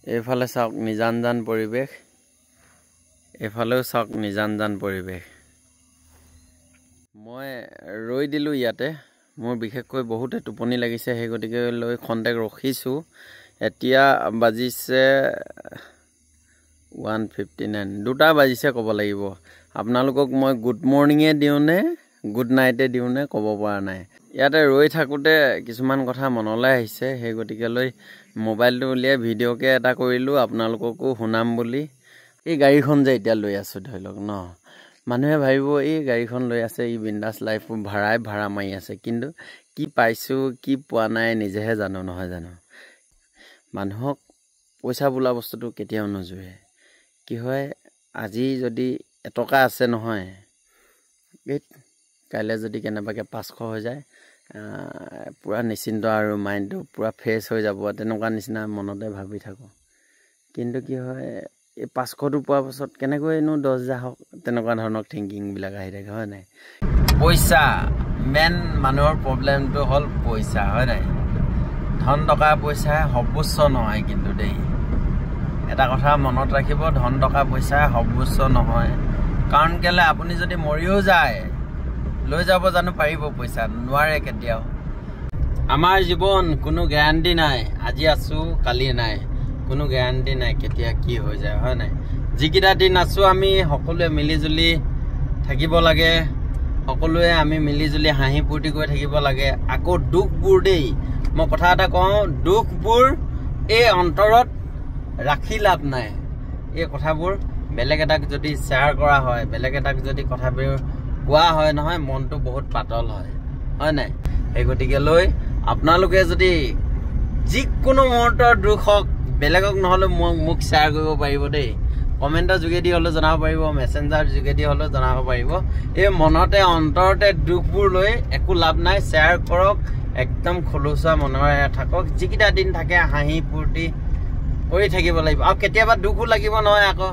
এইফালে চাওক নিজান পৰিৱেশ, এইফালেও চাওক নিজান পৰিৱেশ। মই ৰৈ দিলোঁ ইয়াতে, মোৰ বিশেষকৈ বহুতে টোপনি লাগিছে, সেই গতিকে লৈ খন্তেক ৰখিছোঁ। এতিয়া বাজিছে 1:59, 2টা বাজিছে ক'ব লাগিব। আপোনালোকক মই গুড মৰ্ণিঙে দিওঁনে গুড নাইটে দিওঁনে ক'ব পৰা নাই। ইয়াতে ৰৈ থাকোঁতে কিছুমান কথা মনলৈ আহিছে, সেই গতিকে লৈ মোবাইলটো উলিয়াই ভিডিঅ'কে এটা কৰিলোঁ আপোনালোককো শুনাম বুলি। এই গাড়ীখন যে এতিয়া লৈ আছোঁ ধৰি লওক ন, মানুহে ভাবিব এই গাড়ীখন লৈ আছে, ই বিন্দাছ লাইফ ভাড়া মাৰি আছে, কিন্তু কি পাইছোঁ কি পোৱা নাই নিজেহে জানো, নহয় জানো। মানুহক পইচা বোলা বস্তুটো কেতিয়াও নোজোৰে। কি হয়, আজি যদি এটকা আছে নহয়, কাইলৈ যদি কেনেবাকৈ 500 হৈ যায়, পূৰা নিশ্চিন্ত আৰু মাইণ্ডটো পূৰা ফ্ৰেছ হৈ যাব, তেনেকুৱা নিচিনা মনতে ভাবি থাকোঁ। কিন্তু কি হয়, এই 500টো পোৱাৰ পাছত কেনেকৈনো 10,000 হওক, তেনেকুৱা ধৰণৰ থিংকিংবিলাক আহি থাকে, হয় নাই। পইচা মেইন মানুহৰ প্ৰব্লেমটো হ'ল পইচা, হয় নাই। ধন টকা পইচা সৰ্বোচ্চ নহয় কিন্তু দেই, এটা কথা মনত ৰাখিব, ধন টকা পইচা সৰ্বোচ্চ নহয়। কাৰণ কেলৈ, আপুনি যদি মৰিও যায় লৈ যাব জানো পাৰিব পইচা? নোৱাৰে কেতিয়াও। আমাৰ জীৱন কোনো গেৰাণ্টি নাই, আজি আছোঁ কালি নাই, কোনো গেৰাণ্টি নাই কেতিয়া কি হৈ যায়, হয় নাই। যিকেইটা দিন আছোঁ আমি সকলোৱে মিলিজুলি থাকিব লাগে, সকলোৱে আমি মিলিজুলি হাঁহি ফূৰ্তি কৰি থাকিব লাগে। আকৌ দুখবোৰ দেই, মই কথা এটা কওঁ, দুখবোৰ এই অন্তৰত ৰাখি লাভ নাই। এই কথাবোৰ বেলেগ এটাক যদি শ্বেয়াৰ কৰা হয়, বেলেগ এটাক যদি কথাবোৰ কোৱা হয় নহয়, মনটো বহুত পাতল হয়, হয় নাই। সেই গতিকে লৈ আপোনালোকে যদি যিকোনো মুহূৰ্তৰ দুখ হওক, বেলেগক নহ'লেও মোক শ্বেয়াৰ কৰিব পাৰিব দেই। কমেণ্টৰ যোগেদি হ'লেও জনাব পাৰিব, মেছেঞ্জাৰ যোগেদি হ'লেও জনাব পাৰিব। এই মনতে অন্তৰতে দুখবোৰ লৈ একো লাভ নাই, শ্বেয়াৰ কৰক, একদম খোলোচা মনেৰে থাকক। যিকেইটা দিন থাকে হাঁহি ফূৰ্তি কৰি থাকিব লাগিব। আৰু কেতিয়াবা দুখো লাগিব নহয়, আকৌ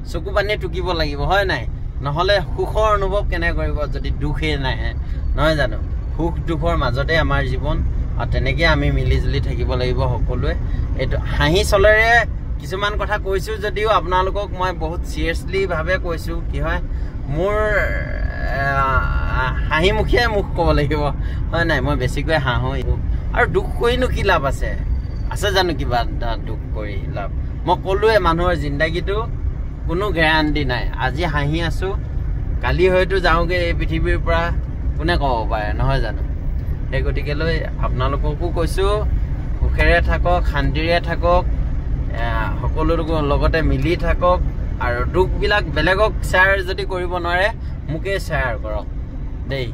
চকু পানী টুকিব লাগিব, হয় নাই। নহ'লে সুখৰ অনুভৱ কেনে কৰিব যদি দুখেই নাহে, নহয় জানো। সুখ দুখৰ মাজতে আমাৰ জীৱন, আৰু তেনেকৈ আমি মিলিজুলি থাকিব লাগিব সকলোৱে। এইটো হাঁহি চলেৰে কিছুমান কথা কৈছোঁ যদিও আপোনালোকক মই বহুত চিৰিয়াছলিভাৱে কৈছোঁ। কি হয়, মোৰ হাঁহিমুখীয়াই মুখ ক'ব লাগিব, হয় নাই। মই বেছিকৈ হাঁহো, আৰু দুখ কৰিনো কি লাভ আছে জানো কিবা দুখ কৰি লাভ। মই ক'লোৱে মানুহৰ জিন্দাগীটো কোনো গেৰাণ্টি নাই। আজি হাঁহি আছোঁ, কালি হয়তো যাওঁগৈ এই পৃথিৱীৰ পৰা, কোনে ক'ব পাৰে, নহয় জানো। সেই গতিকে লৈ আপোনালোককো কৈছোঁ, সুখেৰে থাকক, শান্তিৰে থাকক, সকলো লগতে মিলি থাকক। আৰু দুখবিলাক বেলেগক শ্বেয়াৰ যদি কৰিব নোৱাৰে, মোকেই শ্বেয়াৰ কৰক দেই।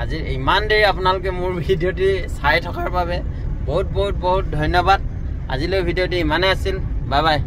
আজি ইমান দেৰি আপোনালোকে মোৰ ভিডিঅ'টি চাই থকাৰ বাবে বহুত বহুত বহুত ধন্যবাদ। আজিলৈ ভিডিঅ'টি ইমানেই আছিল, বাই বাই।